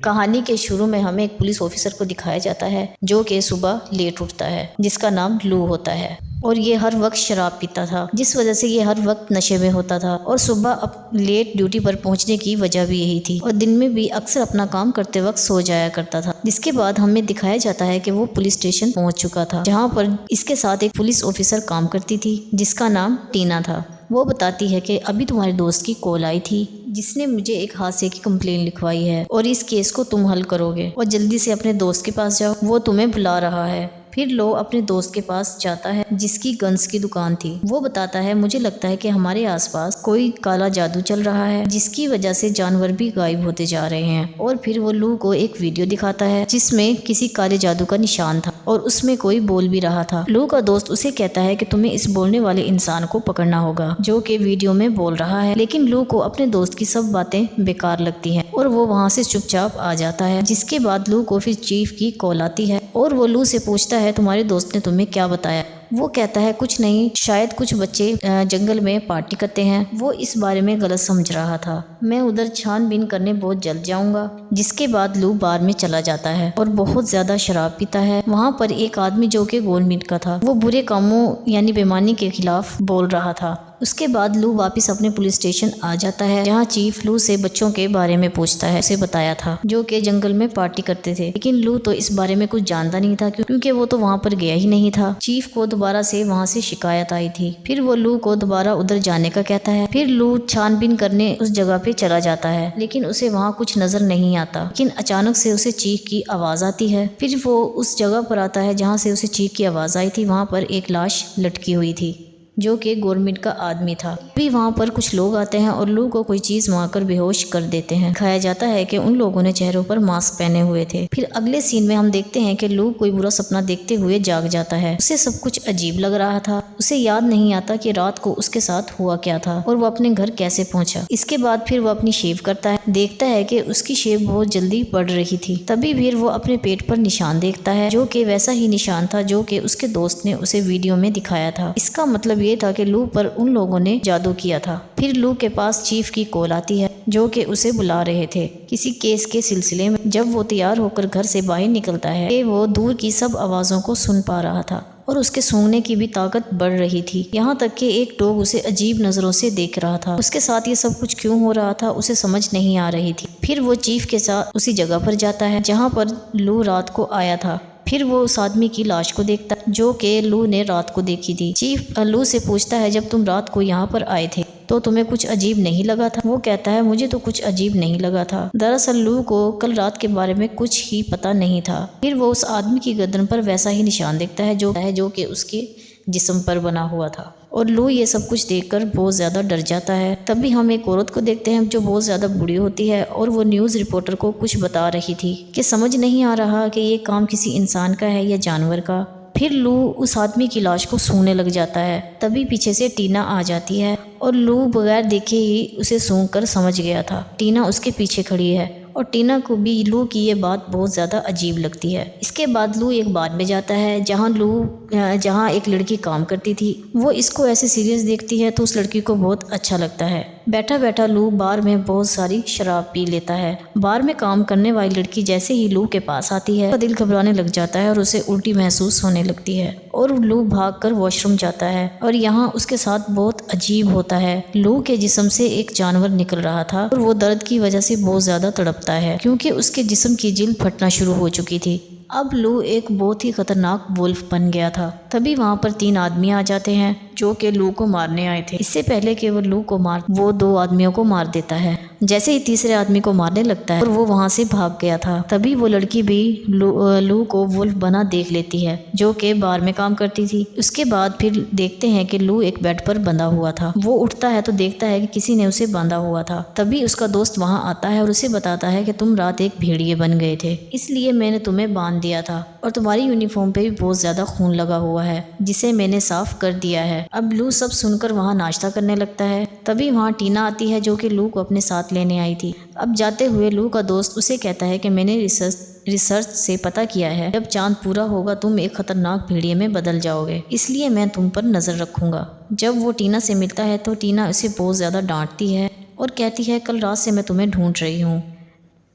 कहानी के शुरू में हमें एक पुलिस ऑफिसर को दिखाया जाता है जो कि सुबह लेट उठता है, जिसका नाम लू होता है और ये हर वक्त शराब पीता था, जिस वजह से ये हर वक्त नशे में होता था और सुबह लेट ड्यूटी पर पहुंचने की वजह भी यही थी और दिन में भी अक्सर अपना काम करते वक्त सो जाया करता था। जिसके बाद हमें दिखाया जाता है कि वो पुलिस स्टेशन पहुंच चुका था, जहां पर इसके साथ एक पुलिस ऑफिसर काम करती थी जिसका नाम टीना था। वो बताती है कि अभी तुम्हारे दोस्त की कॉल आई थी जिसने मुझे एक हादसे की कंप्लेन लिखवाई है और इस केस को तुम हल करोगे और जल्दी से अपने दोस्त के पास जाओ, वो तुम्हें बुला रहा है। फिर लो अपने दोस्त के पास जाता है जिसकी गन्स की दुकान थी। वो बताता है मुझे लगता है कि हमारे आसपास कोई काला जादू चल रहा है जिसकी वजह से जानवर भी गायब होते जा रहे हैं। और फिर वो लू को एक वीडियो दिखाता है जिसमें किसी काले जादू का निशान था और उसमें कोई बोल भी रहा था। लू का दोस्त उसे कहता है कि तुम्हें इस बोलने वाले इंसान को पकड़ना होगा जो कि वीडियो में बोल रहा है, लेकिन लू को अपने दोस्त की सब बातें बेकार लगती हैं और वो वहाँ से चुपचाप आ जाता है। जिसके बाद लू को फिर चीफ की कॉल आती है और वो लू से पूछता है तुम्हारे दोस्त ने तुम्हें क्या बताया। वो कहता है कुछ नहीं, शायद कुछ बच्चे जंगल में पार्टी करते हैं, वो इस बारे में गलत समझ रहा था। मैं उधर छानबीन करने बहुत जल्द जाऊंगा। जिसके बाद लू बार में चला जाता है और बहुत ज्यादा शराब पीता है। वहाँ पर एक आदमी जो कि गवर्नमेंट का था, वो बुरे कामों यानी बेईमानी के खिलाफ बोल रहा था। उसके बाद लू वापस अपने पुलिस स्टेशन आ जाता है जहाँ चीफ लू से बच्चों के बारे में पूछता है। उसे बताया था जो कि जंगल में पार्टी करते थे, लेकिन लू तो इस बारे में कुछ जानता नहीं था क्योंकि वो तो वहाँ पर गया ही नहीं था। चीफ को दोबारा से वहाँ से शिकायत आई थी। फिर वो लू को दोबारा उधर जाने का कहता है। फिर लू छानबीन करने उस जगह पे चला जाता है, लेकिन उसे वहाँ कुछ नजर नहीं आता। लेकिन अचानक से उसे चीख की आवाज आती है। फिर वो उस जगह पर आता है जहाँ से उसे चीख की आवाज आई थी। वहाँ पर एक लाश लटकी हुई थी जो कि गवर्नमेंट का आदमी था। भी वहाँ पर कुछ लोग आते हैं और लू को कोई चीज मारकर बेहोश कर देते हैं। दिखाया जाता है कि उन लोगों ने चेहरों पर मास्क पहने हुए थे। फिर अगले सीन में हम देखते हैं कि लू कोई बुरा सपना देखते हुए जाग जाता है। उसे सब कुछ अजीब लग रहा था। उसे याद नहीं आता कि रात को उसके साथ हुआ क्या था और वो अपने घर कैसे पहुंचा। इसके बाद फिर वो अपनी शेव करता है, देखता है कि उसकी शेव बहुत जल्दी बढ़ रही थी। तभी फिर वो अपने पेट पर निशान देखता है जो कि वैसा ही निशान था जो कि उसके दोस्त ने उसे वीडियो में दिखाया था। इसका मतलब ये था कि लू पर उन लोगों ने जादू किया था। फिर लू के पास चीफ की कॉल आती है जो कि उसे बुला रहे थे किसी केस के सिलसिले में। जब वो तैयार होकर घर से बाहर निकलता है कि वो दूर की सब आवाजों को सुन पा रहा था और उसके सूंघने की भी ताकत बढ़ रही थी। यहाँ तक कि एक डॉग उसे अजीब नजरों से देख रहा था। उसके साथ ये सब कुछ क्यों हो रहा था उसे समझ नहीं आ रही थी। फिर वो चीफ के साथ उसी जगह पर जाता है जहाँ पर लू रात को आया था। फिर वो उस आदमी की लाश को देखता है जो कि लू ने रात को देखी थी। चीफ लू से पूछता है जब तुम रात को यहाँ पर आए थे तो तुम्हें कुछ अजीब नहीं लगा था। वो कहता है मुझे तो कुछ अजीब नहीं लगा था। दरअसल लू को कल रात के बारे में कुछ ही पता नहीं था। फिर वो उस आदमी की गर्दन पर वैसा ही निशान देखता है जो कि उसके जिस्म पर बना हुआ था और लू ये सब कुछ देखकर बहुत ज्यादा डर जाता है। तभी हम एक औरत को देखते हैं जो बहुत ज्यादा बूढ़ी होती है और वो न्यूज रिपोर्टर को कुछ बता रही थी कि समझ नहीं आ रहा कि ये काम किसी इंसान का है या जानवर का। फिर लू उस आदमी की लाश को सूंघने लग जाता है। तभी पीछे से टीना आ जाती है और लू बगैर देखे ही उसे सूंघकर समझ गया था। टीना उसके पीछे खड़ी है और टीना को भी लू की ये बात बहुत ज़्यादा अजीब लगती है। इसके बाद लू एक बार में जाता है जहाँ एक लड़की काम करती थी। वो इसको ऐसे सीरियस देखती है तो उस लड़की को बहुत अच्छा लगता है। बैठा बैठा लू बार में बहुत सारी शराब पी लेता है। बार में काम करने वाली लड़की जैसे ही लू के पास आती है, उसका दिल घबराने लग जाता है और उसे उल्टी महसूस होने लगती है और लू भागकर वॉशरूम जाता है और यहाँ उसके साथ बहुत अजीब होता है। लू के जिस्म से एक जानवर निकल रहा था और वो दर्द की वजह से बहुत ज्यादा तड़पता है क्योंकि उसके जिस्म की झिल फटना शुरू हो चुकी थी। अब लू एक बहुत ही खतरनाक वुल्फ बन गया था। तभी वहाँ पर 3 आदमी आ जाते हैं जो कि लू को मारने आए थे। इससे पहले कि वो लू को वो 2 आदमियों को मार देता है। जैसे ही तीसरे आदमी को मारने लगता है और वो वहाँ से भाग गया था। तभी वो लड़की भी लू को वुल्फ बना देख लेती है जो कि बार में काम करती थी। उसके बाद फिर देखते हैं कि लू एक बेड पर बंधा हुआ था। वो उठता है तो देखता है कि किसी ने उसे बांधा हुआ था। तभी उसका दोस्त वहाँ आता है और उसे बताता है कि तुम रात एक भेड़िए बन गए थे, इसलिए मैंने तुम्हें बांध दिया था और तुम्हारी यूनिफॉर्म पे भी बहुत ज्यादा खून लगा हुआ है जिसे मैंने साफ कर दिया है। अब लू सब सुनकर वहाँ नाश्ता करने लगता है। तभी वहाँ टीना आती है जो कि लू को अपने साथ लेने आई थी। अब जाते हुए लू का दोस्त उसे कहता है कि मैंने रिसर्च से पता किया है जब चांद पूरा होगा तुम एक खतरनाक भेड़िए में बदल जाओगे, इसलिए मैं तुम पर नजर रखूंगा। जब वो टीना से मिलता है तो टीना उसे बहुत ज्यादा डांटती है और कहती है कल रात से मैं तुम्हें ढूंढ रही हूँ।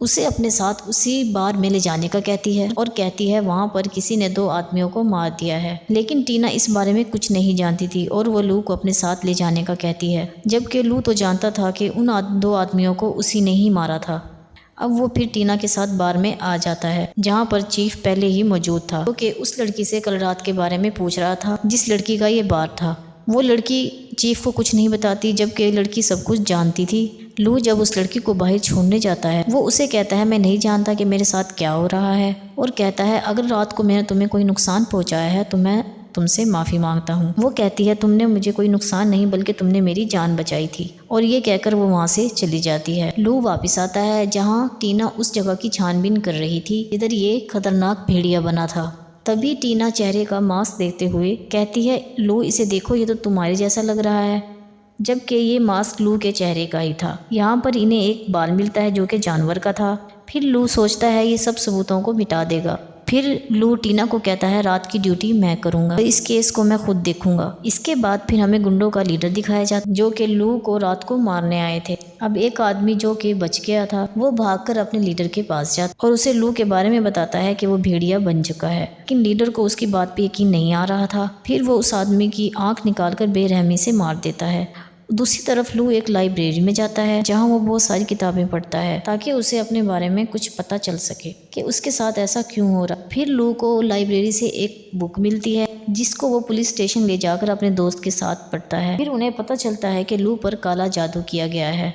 उसे अपने साथ उसी बार में ले जाने का कहती है और कहती है वहाँ पर किसी ने 2 आदमियों को मार दिया है। लेकिन टीना इस बारे में कुछ नहीं जानती थी और वो लू को अपने साथ ले जाने का कहती है, जबकि लू तो जानता था कि उन 2 आदमियों को उसी ने ही मारा था। अब वो फिर टीना के साथ बार में आ जाता है जहाँ पर चीफ पहले ही मौजूद था, क्योंकि उस लड़की से कल रात के बारे में पूछ रहा था जिस लड़की का ये बार था। वो लड़की चीफ को कुछ नहीं बताती, जबकि लड़की सब कुछ जानती थी। लू जब उस लड़की को बाहर छोड़ने जाता है वो उसे कहता है मैं नहीं जानता कि मेरे साथ क्या हो रहा है, और कहता है अगर रात को मैंने तुम्हें कोई नुकसान पहुंचाया है तो मैं तुमसे माफ़ी मांगता हूँ। वो कहती है तुमने मुझे कोई नुकसान नहीं बल्कि तुमने मेरी जान बचाई थी, और ये कहकर वो वहाँ से चली जाती है। लू वापस आता है जहाँ टीना उस जगह की छानबीन कर रही थी जिधर ये खतरनाक भेड़िया बना था। तभी टीना चेहरे का मास्क देखते हुए कहती है लू इसे देखो, ये तो तुम्हारे जैसा लग रहा है, जबकि ये मास्क लू के चेहरे का ही था। यहाँ पर इन्हें एक बाल मिलता है जो कि जानवर का था। फिर लू सोचता है ये सब सबूतों को मिटा देगा। फिर लू टीना को कहता है रात की ड्यूटी मैं करूँगा, इस केस को मैं खुद देखूंगा। इसके बाद फिर हमें गुंडों का लीडर दिखाया जाता जो कि लू को रात को मारने आए थे। अब एक आदमी जो कि बच गया था वो भागकर अपने लीडर के पास जाता और उसे लू के बारे में बताता है कि वो भेड़िया बन चुका है, लेकिन लीडर को उसकी बात पे यकीन नहीं आ रहा था। फिर वो उस आदमी की आंख निकालकर बेरहमी से मार देता है। दूसरी तरफ लू एक लाइब्रेरी में जाता है जहाँ वो बहुत सारी किताबें पढ़ता है ताकि उसे अपने बारे में कुछ पता चल सके कि उसके साथ ऐसा क्यों हो रहा। फिर लू को लाइब्रेरी से एक बुक मिलती है जिसको वो पुलिस स्टेशन ले जाकर अपने दोस्त के साथ पढ़ता है। फिर उन्हें पता चलता है कि लू पर काला जादू किया गया है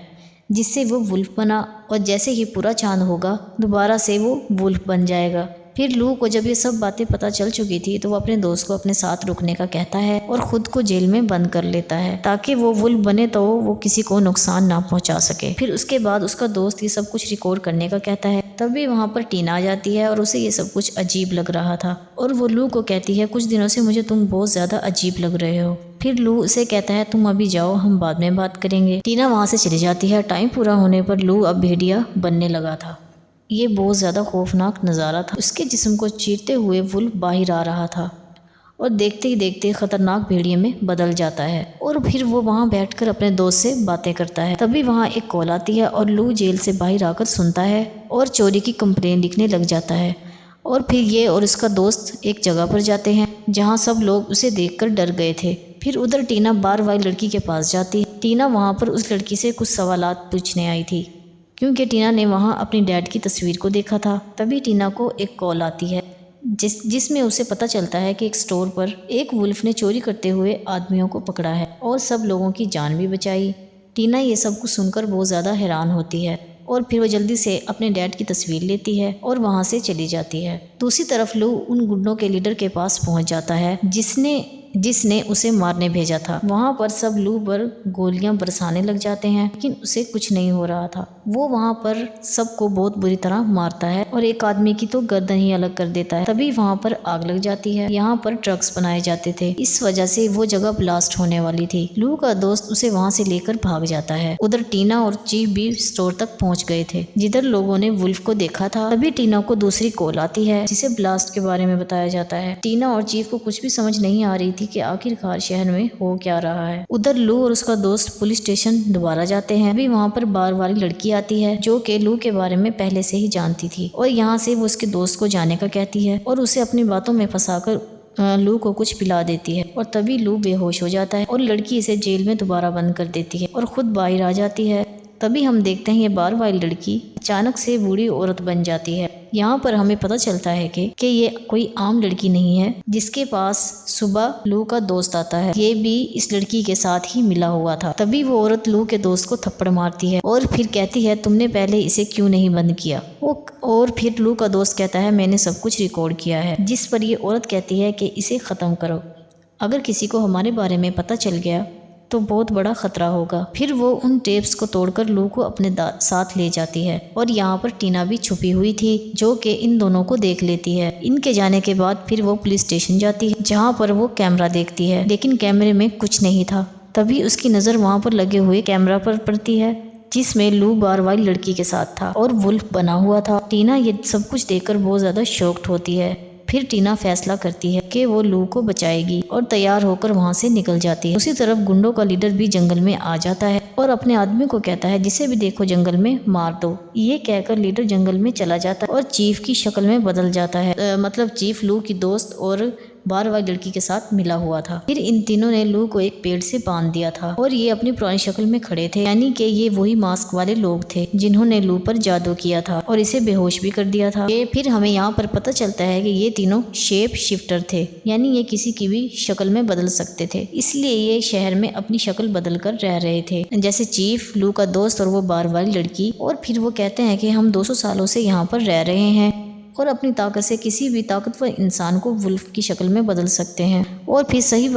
जिससे वो वुल्फ बना, और जैसे ही पूरा चांद होगा दोबारा से वो वुल्फ बन जाएगा। फिर लू को जब ये सब बातें पता चल चुकी थी तो वो अपने दोस्त को अपने साथ रुकने का कहता है और खुद को जेल में बंद कर लेता है ताकि वो वुल्फ बने तो वो किसी को नुकसान ना पहुंचा सके। फिर उसके बाद उसका दोस्त ये सब कुछ रिकॉर्ड करने का कहता है। तभी वहाँ पर टीना आ जाती है और उसे ये सब कुछ अजीब लग रहा था और वो लू को कहती है कुछ दिनों से मुझे तुम बहुत ज़्यादा अजीब लग रहे हो। फिर लू उसे कहता है तुम अभी जाओ, हम बाद में बात करेंगे। टीना वहाँ से चली जाती है। टाइम पूरा होने पर लू अब भेड़िया बनने लगा था। ये बहुत ज़्यादा खौफनाक नज़ारा था। उसके जिस्म को चीरते हुए वुल्फ बाहर आ रहा था और देखते ही देखते खतरनाक भेड़िए में बदल जाता है, और फिर वो वहाँ बैठकर अपने दोस्त से बातें करता है। तभी वहाँ एक कॉल आती है और लू जेल से बाहर आकर सुनता है और चोरी की कंप्लेन लिखने लग जाता है। और फिर ये और उसका दोस्त एक जगह पर जाते हैं जहाँ सब लोग उसे देखकर डर गए थे। फिर उधर टीना बार वाली लड़की के पास जाती है। टीना वहाँ पर उस लड़की से कुछ सवालात पूछने आई थी क्योंकि टीना ने वहाँ अपनी डैड की तस्वीर को देखा था। तभी टीना को एक कॉल आती है जिसमें उसे पता चलता है कि एक स्टोर पर एक वुल्फ ने चोरी करते हुए आदमियों को पकड़ा है और सब लोगों की जान भी बचाई। टीना ये सब कुछ सुनकर बहुत ज़्यादा हैरान होती है और फिर वो जल्दी से अपने डैड की तस्वीर लेती है और वहाँ से चली जाती है। दूसरी तरफ लू उन गुंडों के लीडर के पास पहुँच जाता है जिसने उसे मारने भेजा था। वहाँ पर सब लू पर गोलियां बरसाने लग जाते हैं, लेकिन उसे कुछ नहीं हो रहा था। वो वहाँ पर सबको बहुत बुरी तरह मारता है और एक आदमी की तो गर्दन ही अलग कर देता है। तभी वहाँ पर आग लग जाती है। यहाँ पर ड्रग्स बनाए जाते थे, इस वजह से वो जगह ब्लास्ट होने वाली थी। लू का दोस्त उसे वहाँ से लेकर भाग जाता है। उधर टीना और चीफ भी स्टोर तक पहुँच गए थे जिधर लोगों ने वुल्फ को देखा था। तभी टीना को दूसरी कॉल आती है जिसे ब्लास्ट के बारे में बताया जाता है। टीना और चीफ को कुछ भी समझ नहीं आ रही थी कि आखिरकार शहर में हो क्या रहा है। उधर लू और उसका दोस्त पुलिस स्टेशन दोबारा जाते हैं। अभी वहाँ पर बार वाली लड़की आती है जो कि लू के बारे में पहले से ही जानती थी और यहाँ से वो उसके दोस्त को जाने का कहती है और उसे अपनी बातों में फंसाकर लू को कुछ पिला देती है और तभी लू बेहोश हो जाता है और लड़की इसे जेल में दोबारा बंद कर देती है और खुद बाहर आ जाती है। तभी हम देखते हैं ये बार वाली लड़की अचानक से बूढ़ी औरत बन जाती है। यहाँ पर हमें पता चलता है कि ये कोई आम लड़की नहीं है जिसके पास सुबह लू का दोस्त आता है। ये भी इस लड़की के साथ ही मिला हुआ था। तभी वो औरत लू के दोस्त को थप्पड़ मारती है और फिर कहती है तुमने पहले इसे क्यों नहीं बंद किया। और फिर लू का दोस्त कहता है मैंने सब कुछ रिकॉर्ड किया है। जिस पर ये औरत कहती है कि इसे ख़त्म करो, अगर किसी को हमारे बारे में पता चल गया तो बहुत बड़ा खतरा होगा। फिर वो उन टेप्स को तोड़कर लू को अपने साथ ले जाती है और यहाँ पर टीना भी छुपी हुई थी जो कि इन दोनों को देख लेती है। इनके जाने के बाद फिर वो पुलिस स्टेशन जाती है जहाँ पर वो कैमरा देखती है, लेकिन कैमरे में कुछ नहीं था। तभी उसकी नज़र वहाँ पर लगे हुए कैमरा पर पड़ती है जिसमें लू बार वाली लड़की के साथ था और वुल्फ बना हुआ था। टीना ये सब कुछ देखकर बहुत ज़्यादा शॉक्ड होती है। फिर टीना फैसला करती है कि वो लू को बचाएगी और तैयार होकर वहाँ से निकल जाती है। उसी तरफ गुंडों का लीडर भी जंगल में आ जाता है और अपने आदमी को कहता है जिसे भी देखो जंगल में मार दो। ये कहकर लीडर जंगल में चला जाता है और चीफ की शक्ल में बदल जाता है। मतलब चीफ लू की दोस्त और बार वाली लड़की के साथ मिला हुआ था। फिर इन तीनों ने लू को एक पेड़ से बांध दिया था और ये अपनी पुरानी शक्ल में खड़े थे, यानी कि ये वही मास्क वाले लोग थे जिन्होंने लू पर जादू किया था और इसे बेहोश भी कर दिया था। ये फिर हमें यहाँ पर पता चलता है कि ये तीनों शेप शिफ्टर थे, यानी ये किसी की भी शक्ल में बदल सकते थे, इसलिए ये शहर में अपनी शक्ल बदल कर रह रहे थे, जैसे चीफ, लू का दोस्त और वो बार वाली लड़की। और फिर वो कहते हैं कि हम 200 सालों से यहाँ पर रह रहे हैं और अपनी ताकत से किसी भी ताकतवर इंसान को वुल्फ की शक्ल में बदल सकते हैं और फिर सही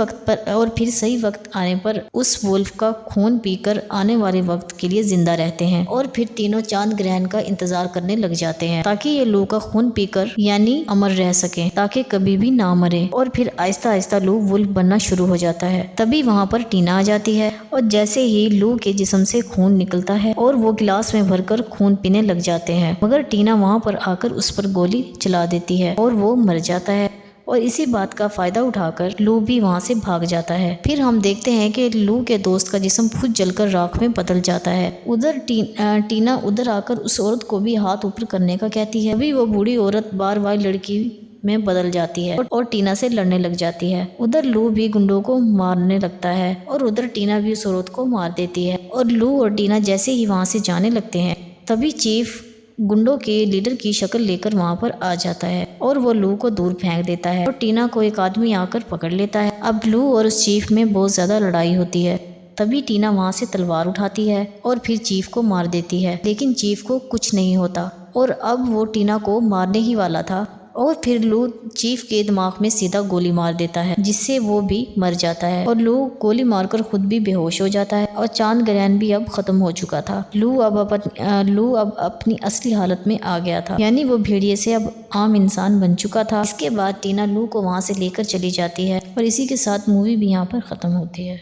वक्त आने पर उस वुल्फ का खून पीकर आने वाले वक्त के लिए जिंदा रहते हैं। और फिर तीनों चांद ग्रहण का इंतजार करने लग जाते हैं ताकि ये लू का खून पीकर यानी अमर रह सके, ताकि कभी भी ना मरे। और फिर आहिस्ता आहिस्ता लू वुल्फ बनना शुरू हो जाता है। तभी वहाँ पर टीना आ जाती है और जैसे ही लू के जिस्म से खून निकलता है और वो गिलास में भरकर खून पीने लग जाते हैं, मगर टीना वहाँ पर आकर उस पर गोली चला देती है और वो मर जाता है। और इसी बात का फायदा उठाकर लू भी वहाँ से भाग जाता है। फिर हम देखते हैं कि लू के दोस्त का जिस्म खुद जलकर राख में बदल जाता है। उधर टीना उधर आकर उस औरत को भी हाथ ऊपर करने का कहती है। अभी वो बूढ़ी औरत बार वाली लड़की में बदल जाती है और टीना से लड़ने लग जाती है। उधर लू भी गुंडों को मारने लगता है और उधर टीना भी उस औरत को मार देती है। और लू और टीना जैसे ही वहाँ से जाने लगते हैं तभी चीफ गुंडों के लीडर की शक्ल लेकर वहाँ पर आ जाता है और वो लू को दूर फेंक देता है और टीना को एक आदमी आकर पकड़ लेता है। अब लू और उस चीफ में बहुत ज़्यादा लड़ाई होती है। तभी टीना वहाँ से तलवार उठाती है और फिर चीफ को मार देती है, लेकिन चीफ को कुछ नहीं होता और अब वो टीना को मारने ही वाला था और फिर लू चीफ के दिमाग में सीधा गोली मार देता है, जिससे वो भी मर जाता है और लू गोली मारकर खुद भी बेहोश हो जाता है और चांद ग्रहण भी अब खत्म हो चुका था। लू अब अपनी असली हालत में आ गया था, यानी वो भेड़िए से अब आम इंसान बन चुका था। इसके बाद टीना लू को वहाँ से लेकर चली जाती है और इसी के साथ मूवी भी यहाँ पर खत्म होती है।